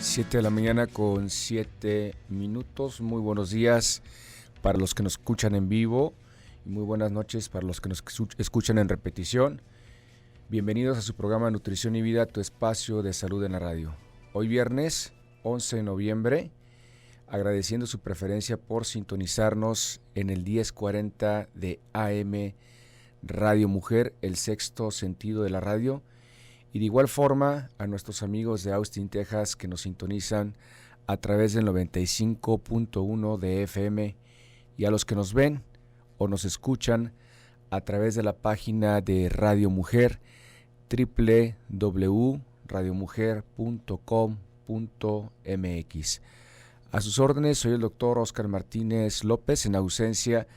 7 de la mañana con 7 minutos. Muy buenos días para los que nos escuchan en vivo y muy buenas noches para los que nos escuchan en repetición. Bienvenidos a su programa Nutrición y Vida, tu espacio de salud en la radio. Hoy viernes 11 de noviembre, agradeciendo su preferencia por sintonizarnos en el 1040 de AM Radio Mujer, el sexto sentido de la radio. Y de igual forma a nuestros amigos de Austin, Texas, que nos sintonizan a través del 95.1 de FM, y a los que nos ven o nos escuchan a través de la página de Radio Mujer, www.radiomujer.com.mx. A sus órdenes, soy el doctor Oscar Martínez López, en ausencia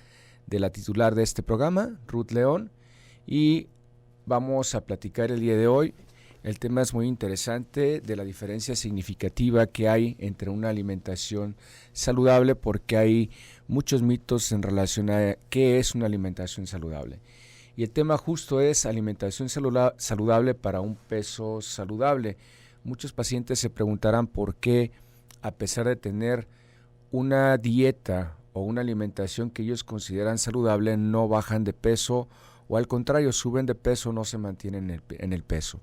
de la titular de este programa, Ruth León, y vamos a platicar el día de hoy. El tema es muy interesante, de la diferencia significativa que hay entre una alimentación saludable, porque hay muchos mitos en relación a qué es una alimentación saludable. Y el tema justo es alimentación saludable para un peso saludable. Muchos pacientes se preguntarán por qué, a pesar de tener una dieta o una alimentación que ellos consideran saludable, no bajan de peso, o al contrario, suben de peso, no se mantienen en el peso.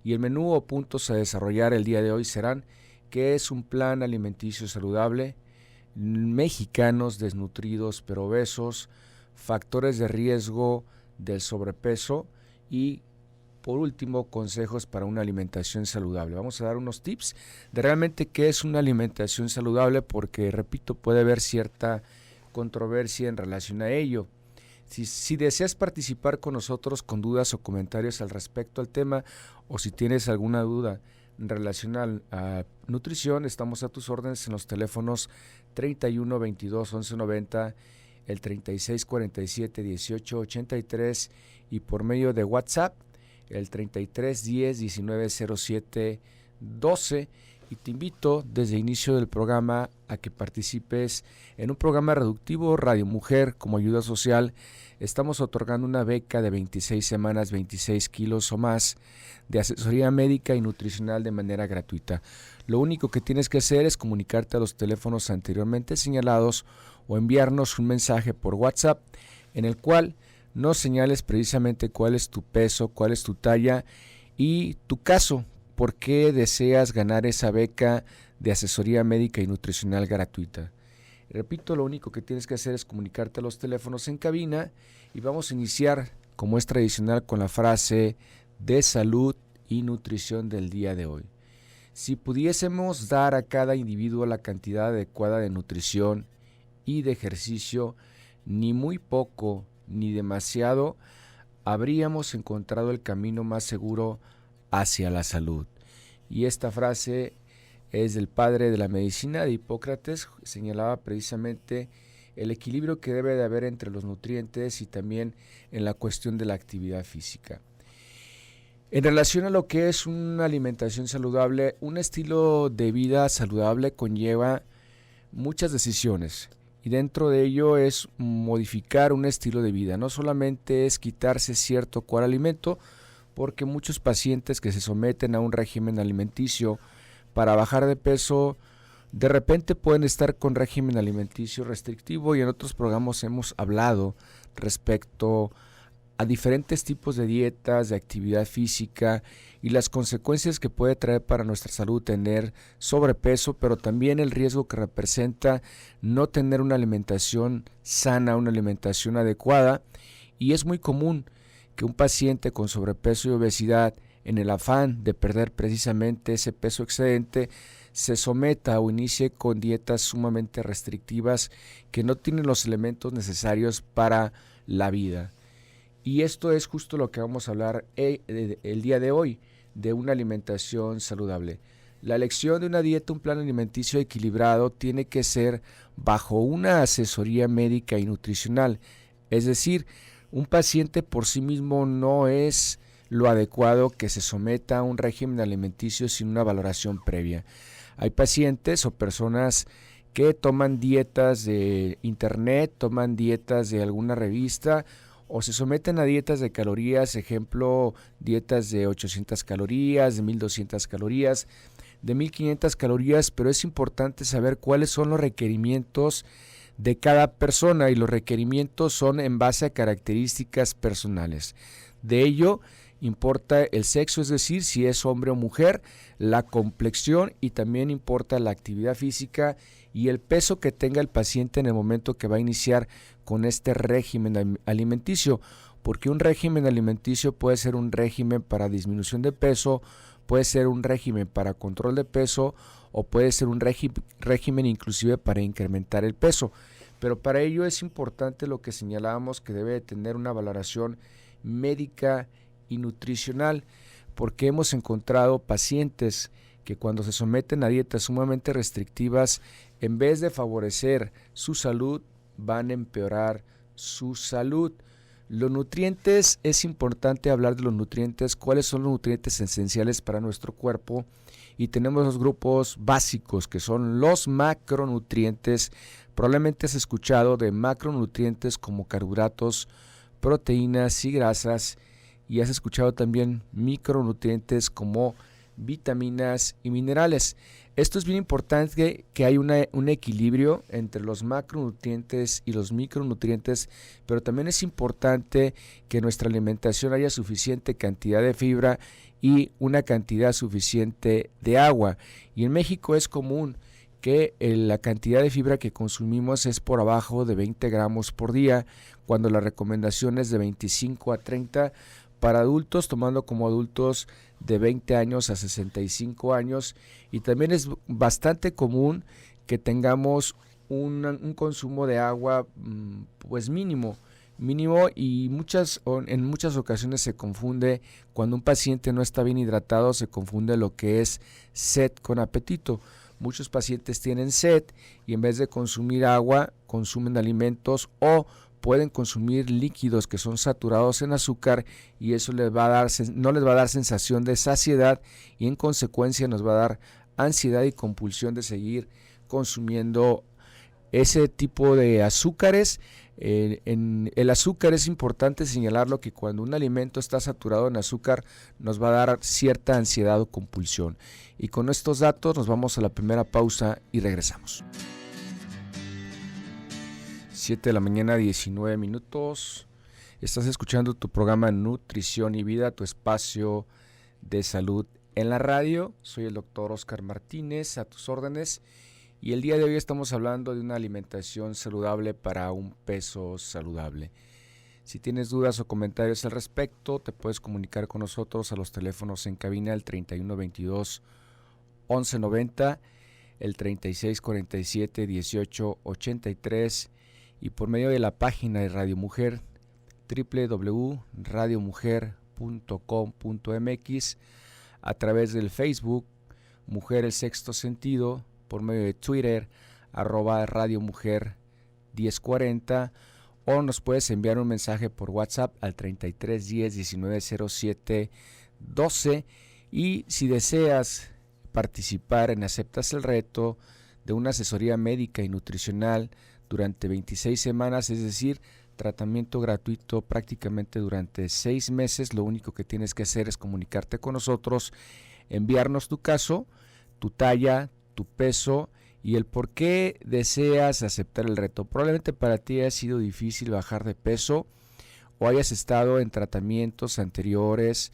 Y el menú o puntos a desarrollar el día de hoy serán: ¿qué es un plan alimenticio saludable?, mexicanos desnutridos pero obesos, factores de riesgo del sobrepeso y, por último, consejos para una alimentación saludable. Vamos a dar unos tips de realmente qué es una alimentación saludable, porque, repito, puede haber cierta controversia en relación a ello. Si deseas participar con nosotros con dudas o comentarios al respecto al tema, o si tienes alguna duda en relación a nutrición, estamos a tus órdenes en los teléfonos 31 22 11 90, el 36 47 18 83 y por medio de WhatsApp el 33 10 19 07 12. Y te invito desde el inicio del programa a que participes en un programa reductivo Radio Mujer como ayuda social. Estamos otorgando una beca de 26 semanas, 26 kilos o más de asesoría médica y nutricional de manera gratuita. Lo único que tienes que hacer es comunicarte a los teléfonos anteriormente señalados o enviarnos un mensaje por WhatsApp en el cual nos señales precisamente cuál es tu peso, cuál es tu talla y tu caso. ¿Por qué deseas ganar esa beca de asesoría médica y nutricional gratuita? Repito, lo único que tienes que hacer es comunicarte a los teléfonos en cabina y vamos a iniciar, como es tradicional, con la frase de salud y nutrición del día de hoy. Si pudiésemos dar a cada individuo la cantidad adecuada de nutrición y de ejercicio, ni muy poco ni demasiado, habríamos encontrado el camino más seguro hacia la salud. Y esta frase es del padre de la medicina, de Hipócrates. Señalaba precisamente el equilibrio que debe de haber entre los nutrientes y también en la cuestión de la actividad física. En relación a lo que es una alimentación saludable, un estilo de vida saludable conlleva muchas decisiones, y dentro de ello es modificar un estilo de vida. No solamente es quitarse cierto cual alimento, porque muchos pacientes que se someten a un régimen alimenticio para bajar de peso, de repente pueden estar con régimen alimenticio restrictivo, y en otros programas hemos hablado respecto a diferentes tipos de dietas, de actividad física y las consecuencias que puede traer para nuestra salud tener sobrepeso, pero también el riesgo que representa no tener una alimentación sana, una alimentación adecuada. Y es muy común que un paciente con sobrepeso y obesidad, en el afán de perder precisamente ese peso excedente, se someta o inicie con dietas sumamente restrictivas que no tienen los elementos necesarios para la vida. Y esto es justo lo que vamos a hablar el día de hoy, de una alimentación saludable. La elección de una dieta, un plan alimenticio equilibrado, tiene que ser bajo una asesoría médica y nutricional. Es decir, un paciente por sí mismo no es lo adecuado que se someta a un régimen alimenticio sin una valoración previa. Hay pacientes o personas que toman dietas de internet, toman dietas de alguna revista, o se someten a dietas de calorías, ejemplo, dietas de 800 calorías, de 1200 calorías, de 1500 calorías, pero es importante saber cuáles son los requerimientos de cada persona, y los requerimientos son en base a características personales. De ello importa el sexo, es decir, si es hombre o mujer, la complexión, y también importa la actividad física y el peso que tenga el paciente en el momento que va a iniciar con este régimen alimenticio, porque un régimen alimenticio puede ser un régimen para disminución de peso, puede ser un régimen para control de peso, o puede ser un régimen inclusive para incrementar el peso. Pero para ello es importante lo que señalábamos, que debe tener una valoración médica y nutricional, porque hemos encontrado pacientes que cuando se someten a dietas sumamente restrictivas, en vez de favorecer su salud, van a empeorar su salud. Los nutrientes, es importante hablar de los nutrientes, cuáles son los nutrientes esenciales para nuestro cuerpo, y tenemos los grupos básicos que son los macronutrientes. Probablemente has escuchado de macronutrientes como carbohidratos, proteínas y grasas, y has escuchado también micronutrientes como vitaminas y minerales. Esto es bien importante, que hay un equilibrio entre los macronutrientes y los micronutrientes, pero también es importante que en nuestra alimentación haya suficiente cantidad de fibra y una cantidad suficiente de agua. Y en México es común que la cantidad de fibra que consumimos es por abajo de 20 gramos por día, cuando la recomendación es de 25 a 30 para adultos, tomando como adultos de 20 años a 65 años. Y también es bastante común que tengamos un consumo de agua pues mínimo, y en muchas ocasiones se confunde, cuando un paciente no está bien hidratado, se confunde lo que es sed con apetito. Muchos pacientes tienen sed y en vez de consumir agua, consumen alimentos, o pueden consumir líquidos que son saturados en azúcar, y eso no les va a dar sensación de saciedad, y en consecuencia nos va a dar ansiedad y compulsión de seguir consumiendo ese tipo de azúcares. En el azúcar es importante señalarlo, que cuando un alimento está saturado en azúcar nos va a dar cierta ansiedad o compulsión. Y con estos datos nos vamos a la primera pausa y regresamos. 7 de la mañana, 19 minutos. Estás escuchando tu programa Nutrición y Vida, tu espacio de salud en la radio. Soy el doctor Oscar Martínez, a tus órdenes. Y el día de hoy estamos hablando de una alimentación saludable para un peso saludable. Si tienes dudas o comentarios al respecto, te puedes comunicar con nosotros a los teléfonos en cabina, el 3122 1190, el 3647 1883, y por medio de la página de Radio Mujer, www.radiomujer.com.mx, a través del Facebook Mujer el Sexto Sentido, por medio de Twitter, @Radio Mujer 1040, o nos puedes enviar un mensaje por WhatsApp al 3310 1907 12. Y si deseas participar en Aceptas el Reto de una asesoría médica y nutricional durante 26 semanas, es decir, tratamiento gratuito prácticamente durante 6 meses, lo único que tienes que hacer es comunicarte con nosotros, enviarnos tu caso, tu talla, tu peso y el por qué deseas aceptar el reto. Probablemente para ti haya sido difícil bajar de peso, o hayas estado en tratamientos anteriores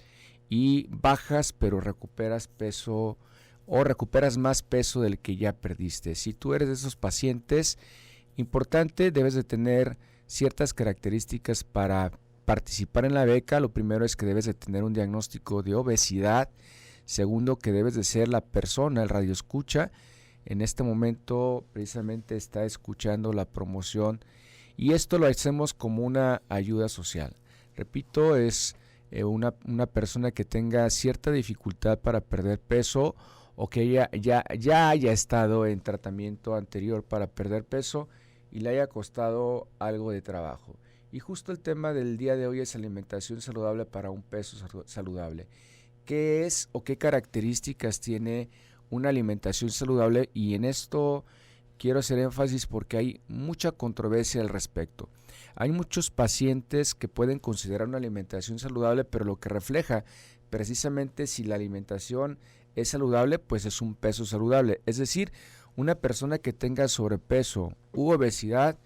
y bajas pero recuperas peso, o recuperas más peso del que ya perdiste. Si tú eres de esos pacientes, importante, debes de tener ciertas características para participar en la beca. Lo primero es que debes de tener un diagnóstico de obesidad. Segundo, que debes de ser la persona, el radioescucha. En este momento precisamente está escuchando la promoción, y esto lo hacemos como una ayuda social. Repito, es una persona que tenga cierta dificultad para perder peso, o que ya haya estado en tratamiento anterior para perder peso y le haya costado algo de trabajo. Y justo el tema del día de hoy es alimentación saludable para un peso saludable. ¿Qué es o qué características tiene una alimentación saludable? Y en esto quiero hacer énfasis porque hay mucha controversia al respecto. Hay muchos pacientes que pueden considerar una alimentación saludable, pero lo que refleja precisamente si la alimentación es saludable, pues es un peso saludable. Es decir, una persona que tenga sobrepeso u obesidad,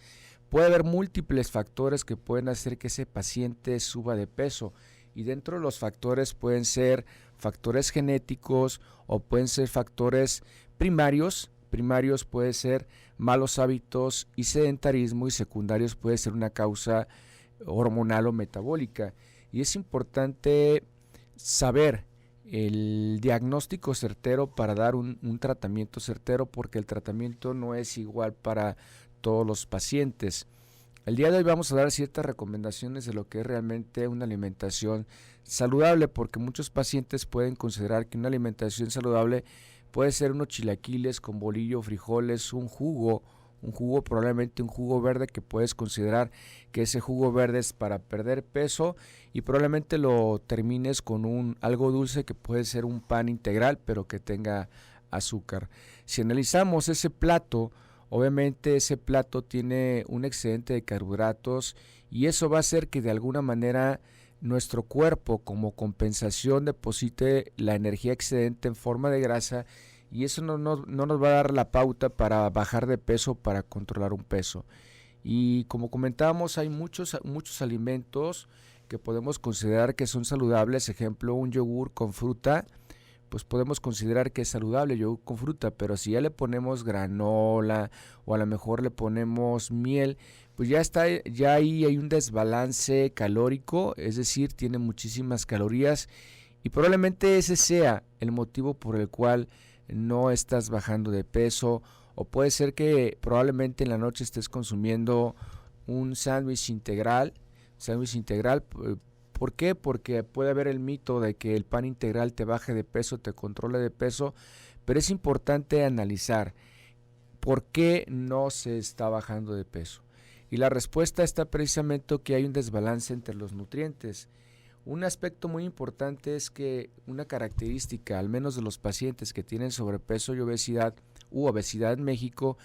puede haber múltiples factores que pueden hacer que ese paciente suba de peso, y dentro de los factores pueden ser factores genéticos o pueden ser factores primarios. Primarios puede ser malos hábitos y sedentarismo, y secundarios puede ser una causa hormonal o metabólica. Y es importante saber el diagnóstico certero para dar un tratamiento certero, porque el tratamiento no es igual para todos los pacientes. El día de hoy vamos a dar ciertas recomendaciones de lo que es realmente una alimentación saludable, porque muchos pacientes pueden considerar que una alimentación saludable puede ser unos chilaquiles con bolillo, frijoles, un jugo, probablemente un jugo verde, que puedes considerar que ese jugo verde es para perder peso, y probablemente lo termines con algo dulce que puede ser un pan integral pero que tenga azúcar. Si analizamos ese plato, obviamente ese plato tiene un excedente de carbohidratos, y eso va a hacer que de alguna manera nuestro cuerpo, como compensación, deposite la energía excedente en forma de grasa, y eso no nos va a dar la pauta para bajar de peso, para controlar un peso. Y como comentábamos, hay muchos alimentos que podemos considerar que son saludables. Ejemplo, un yogur con fruta, pues podemos considerar que es saludable, yogur con fruta, pero si ya le ponemos granola o a lo mejor le ponemos miel, pues ya ahí hay un desbalance calórico, es decir, tiene muchísimas calorías, y probablemente ese sea el motivo por el cual no estás bajando de peso. O puede ser que probablemente en la noche estés consumiendo un sándwich integral. ¿Por qué? Porque puede haber el mito de que el pan integral te baje de peso, te controle de peso, pero es importante analizar por qué no se está bajando de peso. Y la respuesta está precisamente que hay un desbalance entre los nutrientes. Un aspecto muy importante es que una característica, al menos de los pacientes que tienen sobrepeso y obesidad en México,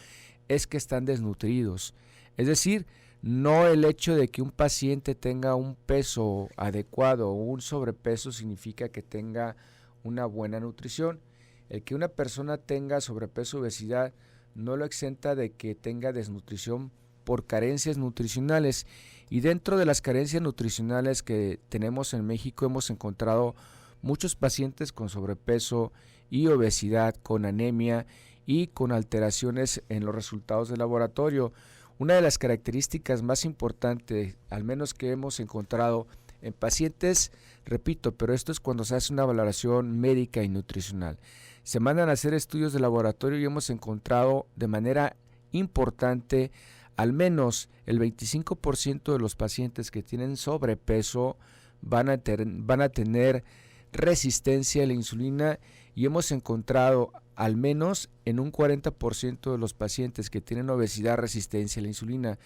es que están desnutridos. Es decir, no el hecho de que un paciente tenga un peso adecuado o un sobrepeso significa que tenga una buena nutrición. El que una persona tenga sobrepeso o obesidad no lo exenta de que tenga desnutrición por carencias nutricionales. Y dentro de las carencias nutricionales que tenemos en México, hemos encontrado muchos pacientes con sobrepeso y obesidad, con anemia y con alteraciones en los resultados del laboratorio. Una de las características más importantes, al menos que hemos encontrado en pacientes, repito, pero esto es cuando se hace una valoración médica y nutricional, se mandan a hacer estudios de laboratorio, y hemos encontrado de manera importante al menos el 25% de los pacientes que tienen sobrepeso van a tener resistencia a la insulina, y hemos encontrado al menos en un 40% de los pacientes que tienen obesidad resistencia a la insulina.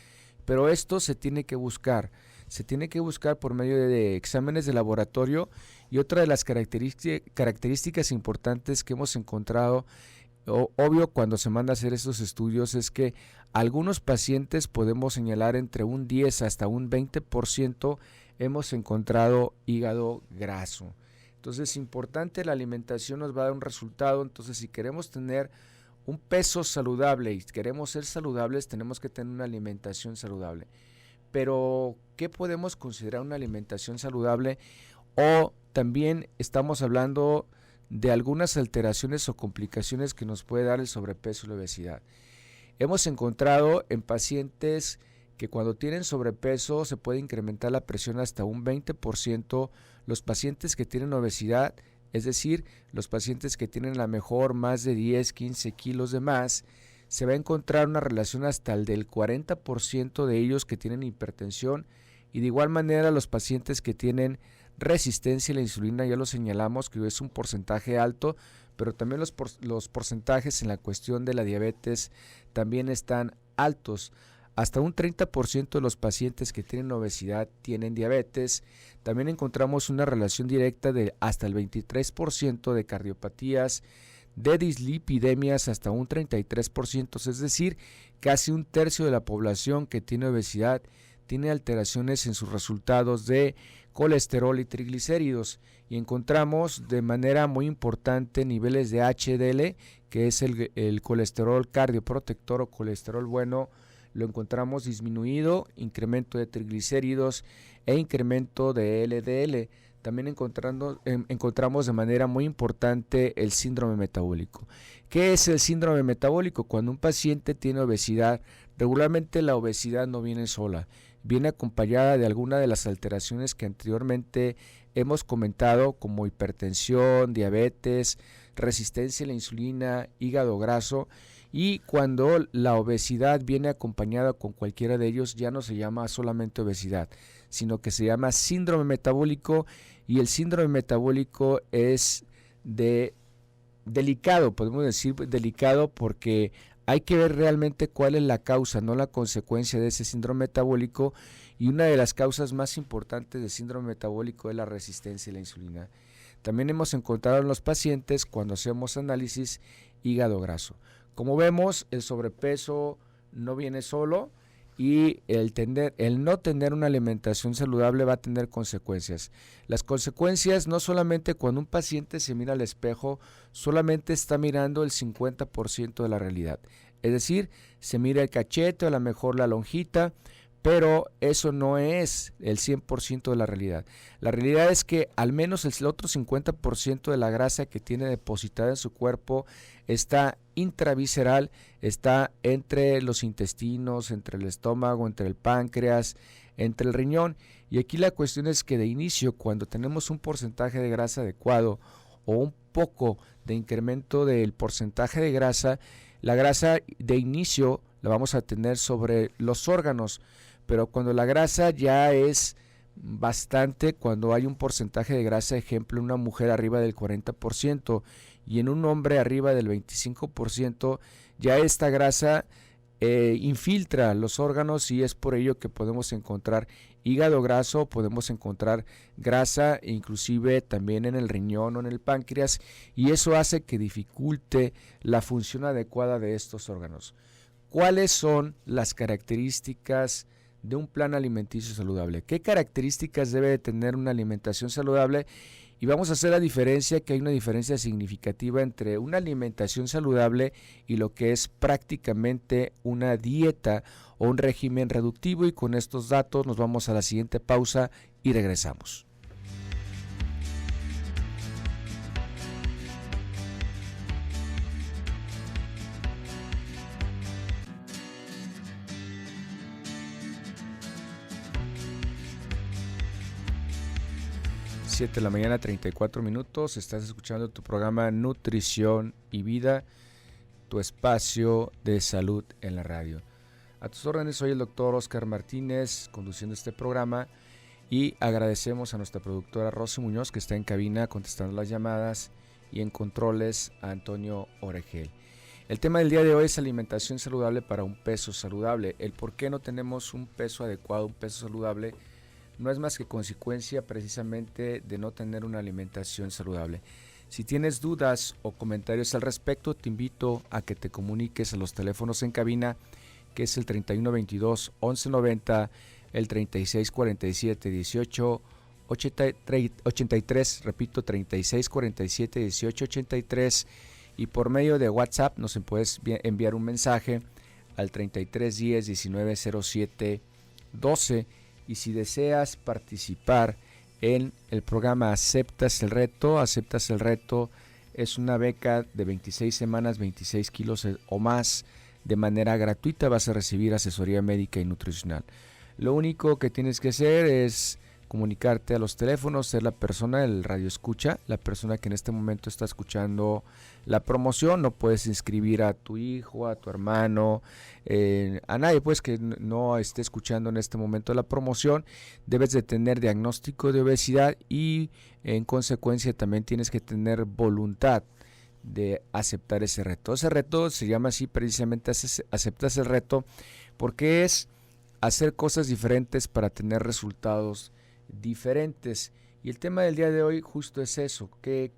Pero esto se tiene que buscar por medio de exámenes de laboratorio. Y otra de las características importantes que hemos encontrado, obvio, cuando se manda a hacer estos estudios, es que algunos pacientes podemos señalar entre un 10 hasta un 20% hemos encontrado hígado graso. Entonces es importante, la alimentación nos va a dar un resultado. Entonces, si queremos tener un peso saludable y queremos ser saludables, tenemos que tener una alimentación saludable. Pero, ¿qué podemos considerar una alimentación saludable? O también estamos hablando de algunas alteraciones o complicaciones que nos puede dar el sobrepeso y la obesidad. Hemos encontrado en pacientes que cuando tienen sobrepeso se puede incrementar la presión hasta un 20%. Los pacientes que tienen obesidad, es decir, los pacientes que tienen a lo mejor más de 10, 15 kilos de más, se va a encontrar una relación hasta el del 40% de ellos que tienen hipertensión. Y de igual manera los pacientes que tienen resistencia a la insulina, ya lo señalamos que es un porcentaje alto, pero también los porcentajes en la cuestión de la diabetes también están altos. Hasta un 30% de los pacientes que tienen obesidad tienen diabetes. También encontramos una relación directa de hasta el 23% de cardiopatías, de dislipidemias hasta un 33%, es decir, casi un tercio de la población que tiene obesidad tiene alteraciones en sus resultados de colesterol y triglicéridos, y encontramos de manera muy importante niveles de HDL, que es el colesterol cardioprotector o colesterol bueno, lo encontramos disminuido, incremento de triglicéridos e incremento de LDL. También encontramos de manera muy importante el síndrome metabólico. ¿Qué es el síndrome metabólico? Cuando un paciente tiene obesidad, regularmente la obesidad no viene sola, viene acompañada de alguna de las alteraciones que anteriormente hemos comentado, como hipertensión, diabetes, resistencia a la insulina, hígado graso. Y cuando la obesidad viene acompañada con cualquiera de ellos, ya no se llama solamente obesidad, sino que se llama síndrome metabólico, y el síndrome metabólico es delicado, podemos decir delicado, porque hay que ver realmente cuál es la causa, no la consecuencia de ese síndrome metabólico, y una de las causas más importantes del síndrome metabólico es la resistencia a la insulina. También hemos encontrado en los pacientes, cuando hacemos análisis, hígado graso. Como vemos, el sobrepeso no viene solo, y el no tener una alimentación saludable va a tener consecuencias. Las consecuencias no solamente cuando un paciente se mira al espejo, solamente está mirando el 50% de la realidad. Es decir, se mira el cachete o a lo mejor la lonjita, pero eso no es el 100% de la realidad. La realidad es que al menos el otro 50% de la grasa que tiene depositada en su cuerpo está intravisceral, está entre los intestinos, entre el estómago, entre el páncreas, entre el riñón. Y aquí la cuestión es que de inicio, cuando tenemos un porcentaje de grasa adecuado o un poco de incremento del porcentaje de grasa, la grasa de inicio la vamos a tener sobre los órganos, pero cuando la grasa ya es bastante, cuando hay un porcentaje de grasa, ejemplo, en una mujer arriba del 40% y en un hombre arriba del 25%, ya esta grasa infiltra los órganos, y es por ello que podemos encontrar hígado graso, podemos encontrar grasa inclusive también en el riñón o en el páncreas, y eso hace que dificulte la función adecuada de estos órganos. ¿Cuáles son las características de un plan alimenticio saludable? ¿Qué características debe de tener una alimentación saludable? Y vamos a hacer la diferencia, que hay una diferencia significativa entre una alimentación saludable y lo que es prácticamente una dieta o un régimen reductivo. Y con estos datos nos vamos a la siguiente pausa y regresamos. De la mañana, 34 minutos. Estás escuchando tu programa Nutrición y Vida, tu espacio de salud en la radio. A tus órdenes, soy el doctor Oscar Martínez, conduciendo este programa, y agradecemos a nuestra productora Rosy Muñoz, que está en cabina contestando las llamadas, y en controles a Antonio Oregel. El tema del día de hoy es alimentación saludable para un peso saludable. El por qué no tenemos un peso adecuado, un peso saludable, no es más que consecuencia precisamente de no tener una alimentación saludable. Si tienes dudas o comentarios al respecto, te invito a que te comuniques a los teléfonos en cabina, que es el 3122-1190, el 3647-1883, repito, 3647-1883, y por medio de WhatsApp nos puedes enviar un mensaje al 3310-1907-12. Y si deseas participar en el programa Aceptas el Reto es una beca de 26 semanas, 26 kilos o más, de manera gratuita. Vas a recibir asesoría médica y nutricional. Lo único que tienes que hacer es comunicarte a los teléfonos, ser la persona, el radio escucha, la persona que en este momento está escuchando la promoción. No puedes inscribir a tu hijo, a tu hermano, a nadie pues que no esté escuchando en este momento la promoción. Debes de tener diagnóstico de obesidad, y en consecuencia también tienes que tener voluntad de aceptar ese reto. Ese reto se llama así precisamente Aceptas el Reto, porque es hacer cosas diferentes para tener resultados diferentes. Y el tema del día de hoy justo es eso, ¿qué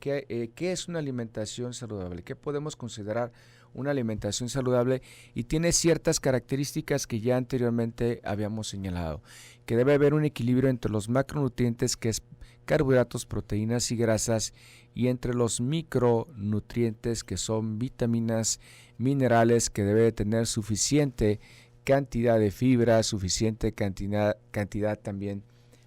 es una alimentación saludable? ¿Qué podemos considerar una alimentación saludable? Y tiene ciertas características que ya anteriormente habíamos señalado, que debe haber un equilibrio entre los macronutrientes, que es carbohidratos, proteínas y grasas, y entre los micronutrientes, que son vitaminas, minerales, que debe tener suficiente cantidad de fibra, suficiente cantidad también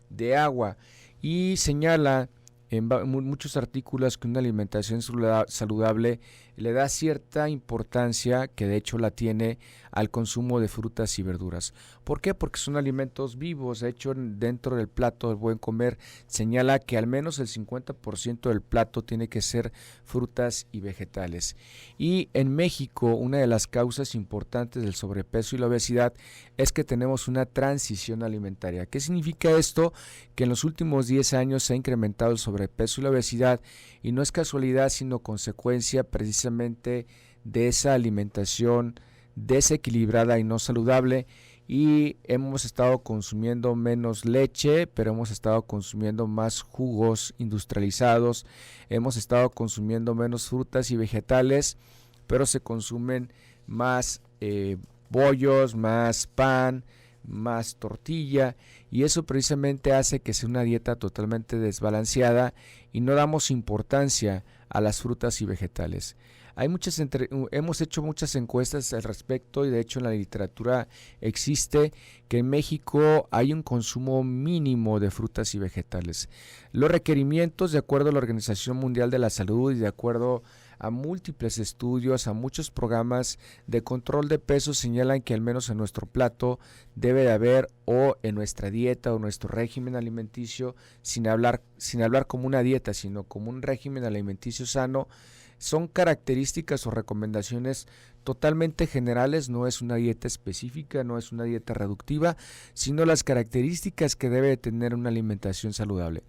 de agua. Y señala en muchos artículos que una alimentación saludable le da cierta importancia, que de hecho la tiene, al consumo de frutas y verduras. ¿Por qué? Porque son alimentos vivos. De hecho, dentro del plato del buen comer señala que al menos el 50% del plato tiene que ser frutas y vegetales. Y en México, una de las causas importantes del sobrepeso y la obesidad es que tenemos una transición alimentaria. ¿Qué significa esto? Que en los últimos 10 años se ha incrementado el sobrepeso y la obesidad, y no es casualidad sino consecuencia precisamente de esa alimentación desequilibrada y no saludable. Y hemos estado consumiendo menos leche, pero hemos estado consumiendo más jugos industrializados, hemos estado consumiendo menos frutas y vegetales, pero se consumen más bollos, más pan, más tortilla, y eso precisamente hace que sea una dieta totalmente desbalanceada y no damos importancia a las frutas y vegetales. Hemos hecho muchas encuestas al respecto, y de hecho en la literatura existe que en México hay un consumo mínimo de frutas y vegetales. Los requerimientos, de acuerdo a la Organización Mundial de la Salud y de acuerdo a múltiples estudios, a muchos programas de control de peso, señalan que al menos en nuestro plato debe de haber, o en nuestra dieta o nuestro régimen alimenticio, sin hablar como una dieta, sino como un régimen alimenticio sano, son características o recomendaciones totalmente generales. No es una dieta específica, no es una dieta reductiva, sino las características que debe tener una alimentación saludable.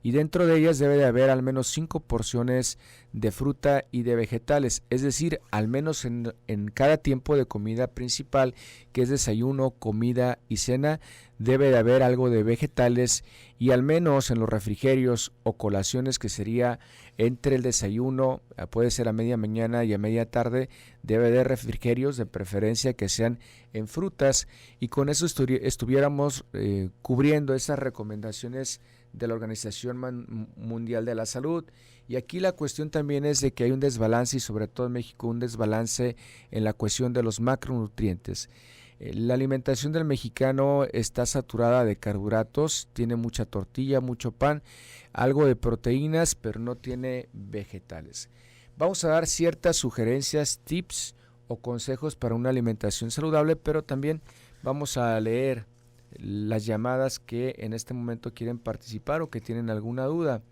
Y dentro de ellas debe de haber al menos 5 porciones de fruta y de vegetales, es decir, al menos en cada tiempo de comida principal, que es desayuno, comida y cena, debe de haber algo de vegetales, y al menos en los refrigerios o colaciones, que sería entre el desayuno, puede ser a media mañana y a media tarde, debe de refrigerios, de preferencia que sean en frutas, y con eso estuviéramos cubriendo esas recomendaciones de la Organización Mundial de la Salud. Y aquí la cuestión también es de que hay un desbalance, y sobre todo en México un desbalance en la cuestión de los macronutrientes. La alimentación del mexicano está saturada de carbohidratos, tiene mucha tortilla, mucho pan, algo de proteínas, pero no tiene vegetales. Vamos a dar ciertas sugerencias, tips o consejos para una alimentación saludable, pero también vamos a leer las llamadas que en este momento quieren participar o que tienen alguna duda.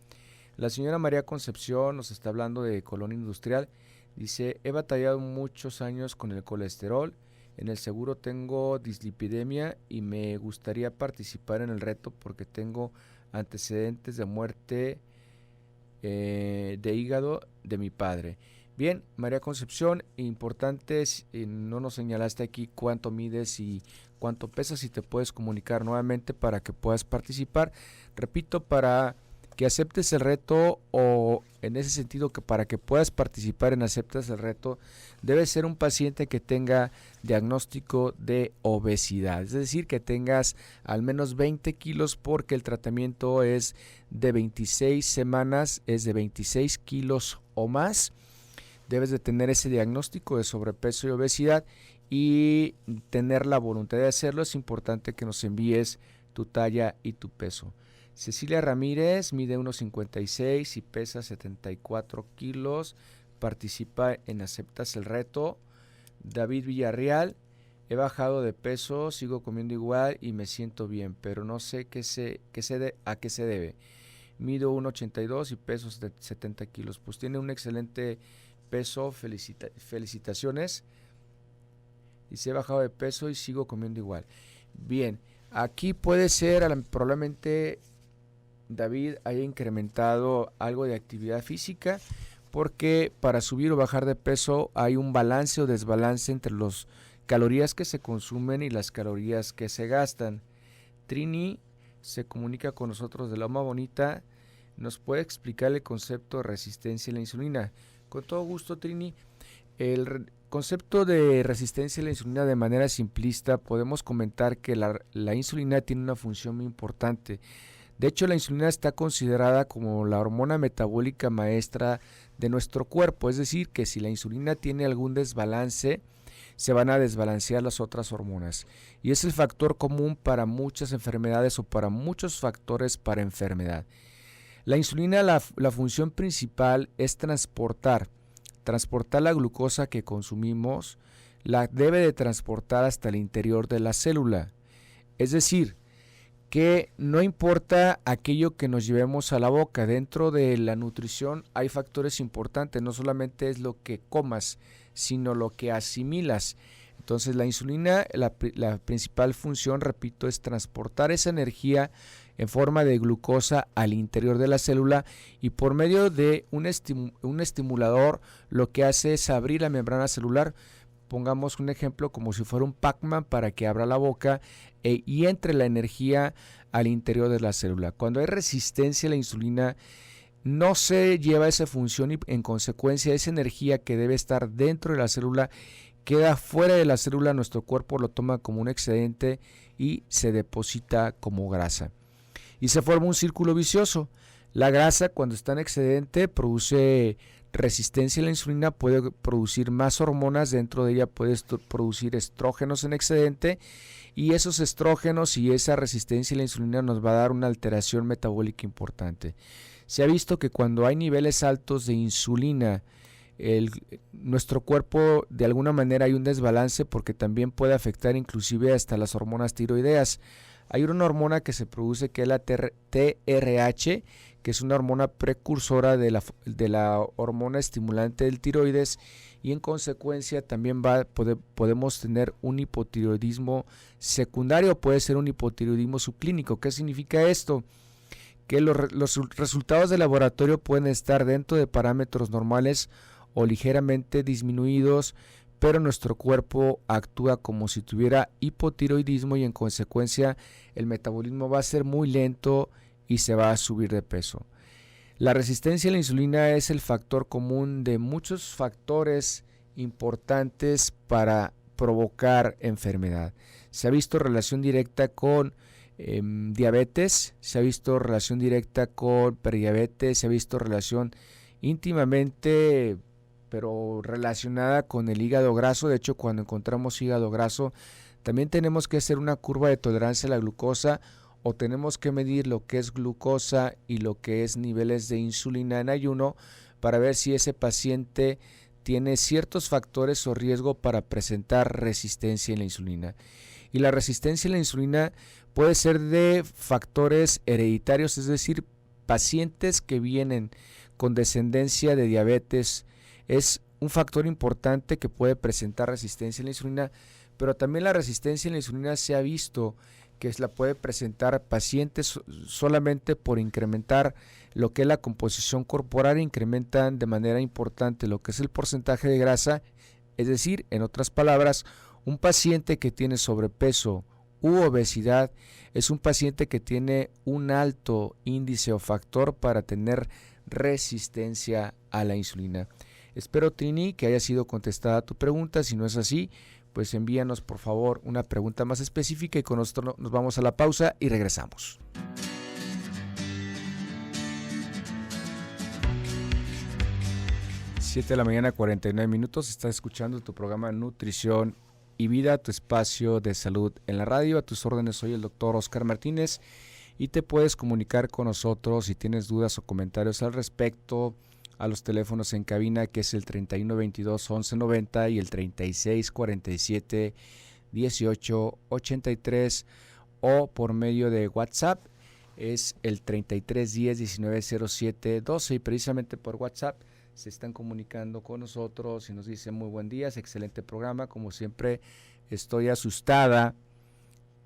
La señora María Concepción nos está hablando de Colonia Industrial. Dice: he batallado muchos años con el colesterol, en el seguro tengo dislipidemia y me gustaría participar en el reto porque tengo antecedentes de muerte de hígado de mi padre. Bien, María Concepción, importante, no nos señalaste aquí cuánto mides y cuánto pesas, y te puedes comunicar nuevamente para que puedas participar. Repito, para que aceptes el reto, o en ese sentido que para que puedas participar en Aceptas el Reto, debe ser un paciente que tenga diagnóstico de obesidad, es decir, que tengas al menos 20 kilos, porque el tratamiento es de 26 semanas, es de 26 kilos o más. Debes de tener ese diagnóstico de sobrepeso y obesidad y tener la voluntad de hacerlo. Es importante que nos envíes tu talla y tu peso. Cecilia Ramírez mide 1,56 y pesa 74 kilos. Participa en Aceptas el Reto. David Villarreal: he bajado de peso, sigo comiendo igual y me siento bien, pero no sé a qué se debe. Mido 1,82 y peso 70 kilos. Pues tiene un excelente peso, felicitaciones. Dice: he bajado de peso y sigo comiendo igual. Bien, aquí puede ser, probablemente David haya incrementado algo de actividad física, porque para subir o bajar de peso hay un balance o desbalance entre las calorías que se consumen y las calorías que se gastan. Trini se comunica con nosotros de Loma Bonita. ¿nos puede explicar el concepto de resistencia a la insulina? Con todo gusto, Trini. El concepto de resistencia a la insulina, de manera simplista, podemos comentar que la insulina tiene una función muy importante. De hecho, la insulina está considerada como la hormona metabólica maestra de nuestro cuerpo, es decir, que si la insulina tiene algún desbalance, se van a desbalancear las otras hormonas. Y es el factor común para muchas enfermedades o para muchos factores para enfermedad. La insulina, la función principal es transportar la glucosa que consumimos, la debe de transportar hasta el interior de la célula. Es decir, que no importa aquello que nos llevemos a la boca, dentro de la nutrición hay factores importantes, no solamente es lo que comas, sino lo que asimilas. Entonces la insulina, la principal función, repito, es transportar esa energía en forma de glucosa al interior de la célula, y por medio de un estimulador lo que hace es abrir la membrana celular. Pongamos un ejemplo como si fuera un Pac-Man para que abra la boca y entre la energía al interior de la célula. Cuando hay resistencia a la insulina, no se lleva esa función y en consecuencia esa energía que debe estar dentro de la célula queda fuera de la célula. Nuestro cuerpo lo toma como un excedente y se deposita como grasa. Y se forma un círculo vicioso. La grasa, cuando está en excedente, produce resistencia a la insulina, puede producir más hormonas, dentro de ella puede producir estrógenos en excedente, y esos estrógenos y esa resistencia a la insulina nos va a dar una alteración metabólica importante. Se ha visto que cuando hay niveles altos de insulina, nuestro cuerpo de alguna manera hay un desbalance, porque también puede afectar inclusive hasta las hormonas tiroideas. Hay una hormona que se produce que es la TRH, que es una hormona precursora de la hormona estimulante del tiroides, y en consecuencia también podemos tener un hipotiroidismo secundario, puede ser un hipotiroidismo subclínico. ¿Qué significa esto? Que los resultados de laboratorio pueden estar dentro de parámetros normales o ligeramente disminuidos, pero nuestro cuerpo actúa como si tuviera hipotiroidismo y en consecuencia el metabolismo va a ser muy lento y se va a subir de peso. La resistencia a la insulina es el factor común de muchos factores importantes para provocar enfermedad. Se ha visto relación directa con diabetes, se ha visto relación directa con prediabetes, se ha visto relación íntimamente pero relacionada con el hígado graso. De hecho, cuando encontramos hígado graso, también tenemos que hacer una curva de tolerancia a la glucosa, o tenemos que medir lo que es glucosa y lo que es niveles de insulina en ayuno, para ver si ese paciente tiene ciertos factores o riesgo para presentar resistencia a la insulina. Y la resistencia a la insulina puede ser de factores hereditarios, es decir, pacientes que vienen con descendencia de diabetes, es un factor importante que puede presentar resistencia a la insulina, pero también la resistencia a la insulina se ha visto que la puede presentar pacientes solamente por incrementar lo que es la composición corporal, incrementan de manera importante lo que es el porcentaje de grasa, es decir, en otras palabras, un paciente que tiene sobrepeso u obesidad es un paciente que tiene un alto índice o factor para tener resistencia a la insulina. Espero, Trini, que haya sido contestada tu pregunta. Si no es así, pues envíanos por favor una pregunta más específica y con esto nos vamos a la pausa y regresamos. Siete de la mañana, 49 minutos. Estás escuchando tu programa Nutrición y Vida, tu espacio de salud en la radio. A tus órdenes, soy el doctor Oscar Martínez y te puedes comunicar con nosotros si tienes dudas o comentarios al respecto a los teléfonos en cabina, que es el 3122-1190 y el 3647-1883, o por medio de WhatsApp es el 3310-1907-12, y precisamente por WhatsApp se están comunicando con nosotros y nos dicen muy buen día, es excelente programa, como siempre estoy asustada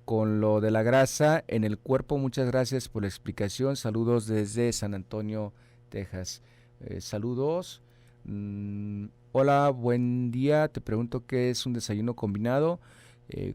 con lo de la grasa en el cuerpo, muchas gracias por la explicación, saludos desde San Antonio, Texas. Saludos. Hola, buen día. Te pregunto qué es un desayuno combinado.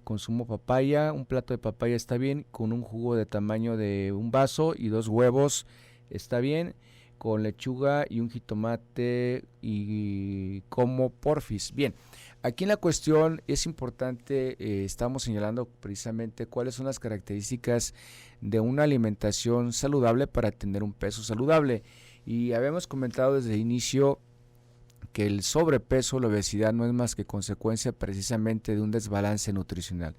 Consumo papaya. Un plato de papaya está bien, con un jugo de tamaño de un vaso y 2 huevos está bien, con lechuga y un jitomate y como porfis. Bien, aquí en la cuestión es importante, estamos señalando precisamente cuáles son las características de una alimentación saludable para tener un peso saludable. Y habíamos comentado desde el inicio que el sobrepeso, la obesidad, no es más que consecuencia precisamente de un desbalance nutricional.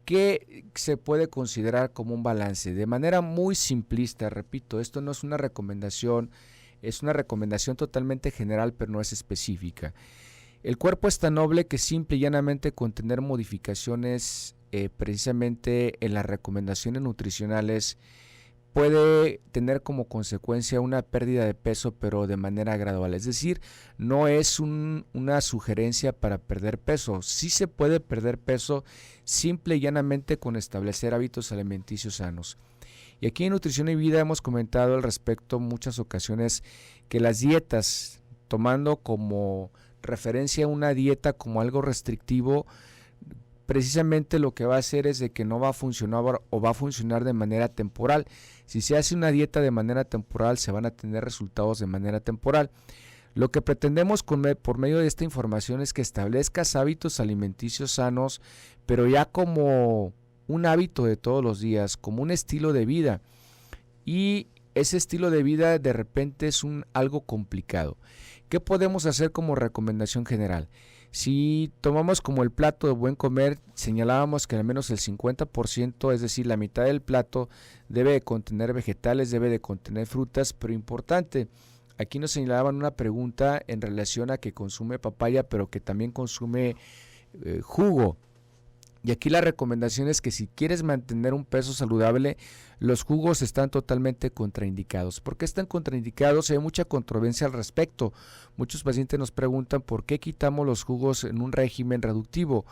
¿Qué se puede considerar como un balance? De manera muy simplista, repito, esto no es una recomendación, es una recomendación totalmente general, pero no es específica. El cuerpo es tan noble que simple y llanamente con tener modificaciones precisamente en las recomendaciones nutricionales puede tener como consecuencia una pérdida de peso, pero de manera gradual. Es decir, no es una sugerencia para perder peso. Sí se puede perder peso simple y llanamente con establecer hábitos alimenticios sanos. Y aquí en Nutrición y Vida hemos comentado al respecto muchas ocasiones que las dietas, tomando como referencia una dieta como algo restrictivo, precisamente lo que va a hacer es de que no va a funcionar o va a funcionar de manera temporal. Si se hace una dieta de manera temporal, se van a tener resultados de manera temporal. Lo que pretendemos por medio de esta información es que establezcas hábitos alimenticios sanos, pero ya como un hábito de todos los días, como un estilo de vida. Y ese estilo de vida de repente es algo complicado. ¿Qué podemos hacer como recomendación general? Si tomamos como el plato de buen comer, señalábamos que al menos el 50%, es decir, la mitad del plato, debe de contener vegetales, debe de contener frutas, pero importante, aquí nos señalaban una pregunta en relación a que consume papaya, pero que también consume jugo. Y aquí la recomendación es que si quieres mantener un peso saludable, los jugos están totalmente contraindicados. ¿Por qué están contraindicados? Hay mucha controversia al respecto. Muchos pacientes nos preguntan por qué quitamos los jugos en un régimen reductivo.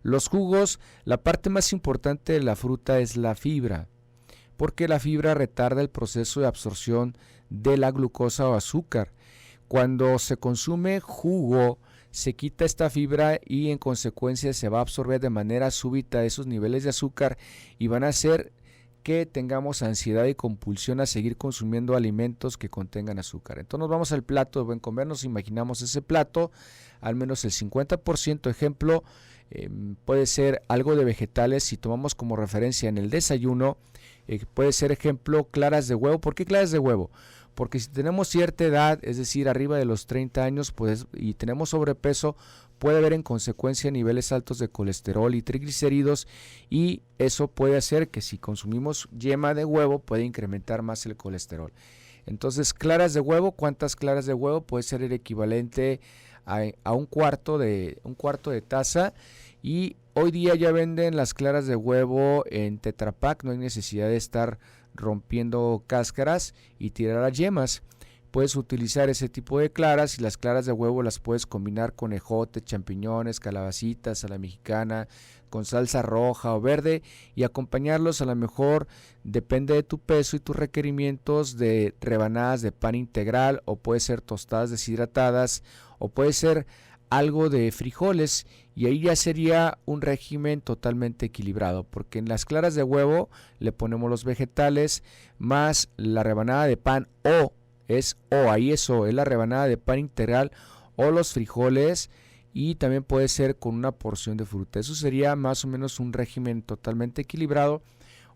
Los jugos, la parte más importante de la fruta es la fibra, porque la fibra retarda el proceso de absorción de la glucosa o azúcar. Cuando se consume jugo, se quita esta fibra y en consecuencia se va a absorber de manera súbita esos niveles de azúcar y van a hacer que tengamos ansiedad y compulsión a seguir consumiendo alimentos que contengan azúcar. Entonces nos vamos al plato de buen comer, nos imaginamos ese plato, al menos el 50%, ejemplo, puede ser algo de vegetales. Si tomamos como referencia en el desayuno, puede ser ejemplo claras de huevo. ¿Por qué claras de huevo? Porque si tenemos cierta edad, es decir, arriba de los 30 años, pues, y tenemos sobrepeso, puede haber en consecuencia niveles altos de colesterol y triglicéridos, y eso puede hacer que si consumimos yema de huevo puede incrementar más el colesterol. Entonces, claras de huevo, ¿cuántas claras de huevo? Puede ser el equivalente a un cuarto de taza, y hoy día ya venden las claras de huevo en Tetra Pak, no hay necesidad de estar rompiendo cáscaras y tirar las yemas. Puedes utilizar ese tipo de claras y las claras de huevo las puedes combinar con ejote, champiñones, calabacitas a la mexicana, con salsa roja o verde y acompañarlos a lo mejor, depende de tu peso y tus requerimientos, de rebanadas de pan integral, o puede ser tostadas deshidratadas, o puede ser algo de frijoles, y ahí ya sería un régimen totalmente equilibrado, porque en las claras de huevo le ponemos los vegetales más la rebanada de pan, es la rebanada de pan integral o los frijoles, y también puede ser con una porción de fruta. Eso sería más o menos un régimen totalmente equilibrado.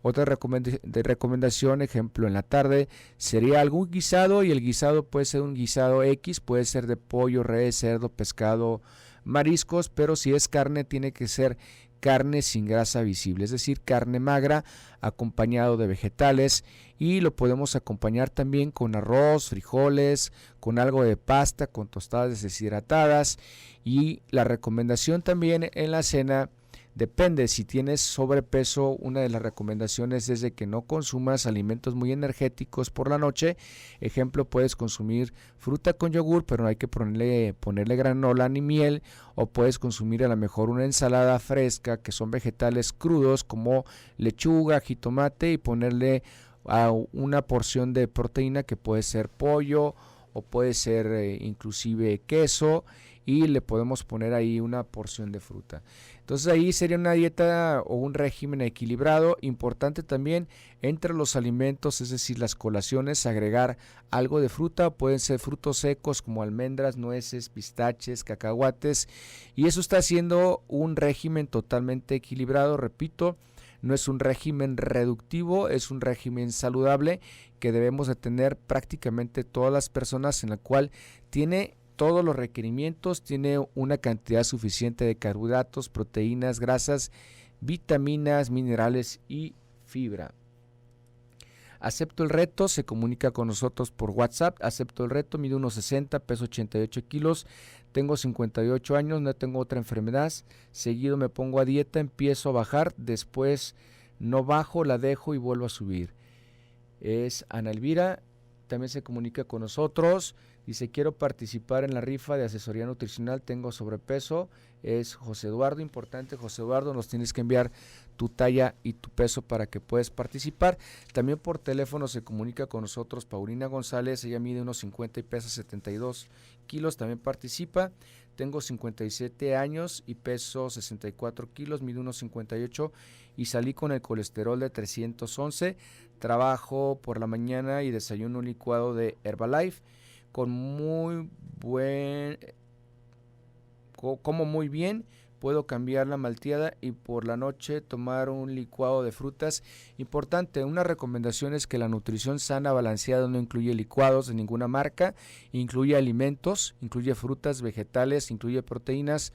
Otra recomendación, ejemplo, en la tarde sería algún guisado, y el guisado puede ser un guisado X, puede ser de pollo, res, cerdo, pescado, mariscos, pero si es carne tiene que ser carne sin grasa visible, es decir, carne magra acompañado de vegetales, y lo podemos acompañar también con arroz, frijoles, con algo de pasta, con tostadas deshidratadas. Y la recomendación también en la cena, depende, si tienes sobrepeso, una de las recomendaciones es de que no consumas alimentos muy energéticos por la noche. Ejemplo, puedes consumir fruta con yogur, pero no hay que ponerle granola ni miel, o puedes consumir a lo mejor una ensalada fresca, que son vegetales crudos como lechuga, jitomate, y ponerle una porción de proteína que puede ser pollo o puede ser inclusive queso, y le podemos poner ahí una porción de fruta. Entonces ahí sería una dieta o un régimen equilibrado. Importante también entre los alimentos, es decir, las colaciones, agregar algo de fruta. Pueden ser frutos secos como almendras, nueces, pistaches, cacahuates, y eso está haciendo un régimen totalmente equilibrado. Repito, no es un régimen reductivo, es un régimen saludable que debemos de tener prácticamente todas las personas, en la cual tiene todos los requerimientos, tiene una cantidad suficiente de carbohidratos, proteínas, grasas, vitaminas, minerales y fibra. Acepto el reto, se comunica con nosotros por WhatsApp. Acepto el reto, mido 1.60, peso 88 kilos, tengo 58 años, no tengo otra enfermedad. Seguido me pongo a dieta, empiezo a bajar, después no bajo, la dejo y vuelvo a subir. Es Ana Elvira, también se comunica con nosotros. Dice, quiero participar en la rifa de asesoría nutricional, tengo sobrepeso. Es José Eduardo, importante, José Eduardo, nos tienes que enviar tu talla y tu peso para que puedas participar. También por teléfono se comunica con nosotros Paulina González, ella mide unos 50 y pesa 72 kilos, también participa. Tengo 57 años y peso 64 kilos, mido unos 58 y salí con el colesterol de 311. Trabajo por la mañana y desayuno un licuado de Herbalife con como muy bien, puedo cambiar la malteada y por la noche tomar un licuado de frutas. Importante, una recomendación es que la nutrición sana balanceada no incluye licuados de ninguna marca, incluye alimentos, incluye frutas, vegetales, incluye proteínas,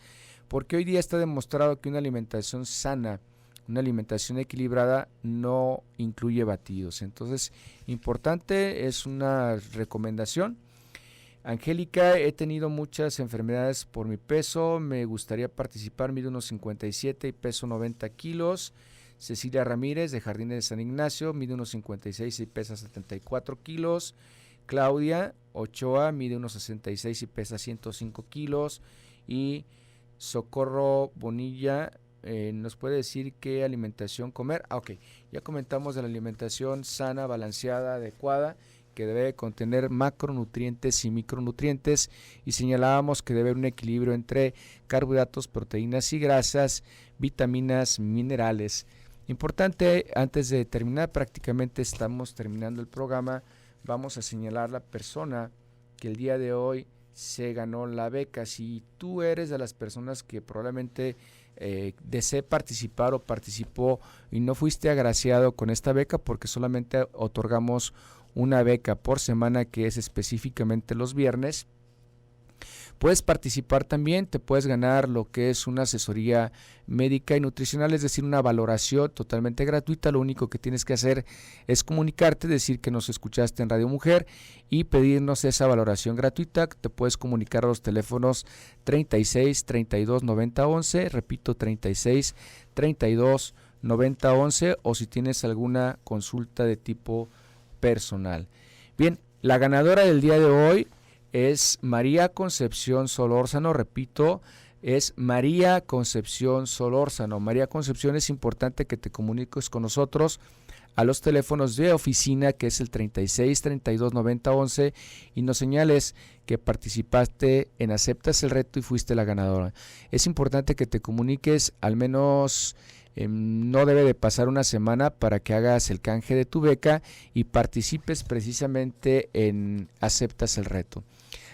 porque hoy día está demostrado que una alimentación sana, una alimentación equilibrada no incluye batidos. Entonces, importante, es una recomendación. Angélica, he tenido muchas enfermedades por mi peso, me gustaría participar, mido unos 57 y peso 90 kilos. Cecilia Ramírez, de Jardines de San Ignacio, mide unos 56 y pesa 74 kilos. Claudia Ochoa, mide unos 66 y pesa 105 kilos. Y Socorro Bonilla, ¿nos puede decir qué alimentación comer? Ok, ya comentamos de la alimentación sana, balanceada, adecuada, que debe contener macronutrientes y micronutrientes, y señalábamos que debe haber un equilibrio entre carbohidratos, proteínas y grasas, vitaminas, minerales. Importante, antes de terminar, prácticamente estamos terminando el programa, vamos a señalar la persona que el día de hoy se ganó la beca. Si tú eres de las personas que probablemente desee participar o participó y no fuiste agraciado con esta beca, porque solamente otorgamos una beca por semana, que es específicamente los viernes, puedes participar también, te puedes ganar lo que es una asesoría médica y nutricional, es decir, una valoración totalmente gratuita. Lo único que tienes que hacer es comunicarte, decir que nos escuchaste en Radio Mujer y pedirnos esa valoración gratuita. Te puedes comunicar a los teléfonos 36 32 90 11, repito, 36 32 90 11, o si tienes alguna consulta de tipo personal. Bien, la ganadora del día de hoy es María Concepción Solórzano, repito, es María Concepción Solórzano. María Concepción, es importante que te comuniques con nosotros a los teléfonos de oficina, que es el 36 32 90 11, y nos señales que participaste en Aceptas el Reto y fuiste la ganadora. Es importante que te comuniques, al menos no debe de pasar una semana para que hagas el canje de tu beca y participes precisamente en Aceptas el Reto.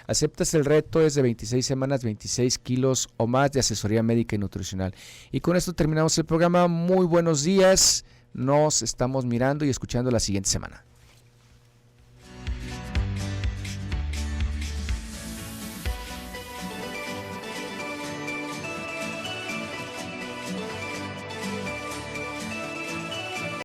Aceptas el Reto es de 26 semanas, 26 kilos o más de asesoría médica y nutricional. Y con esto terminamos el programa. Muy buenos días. Nos estamos mirando y escuchando la siguiente semana.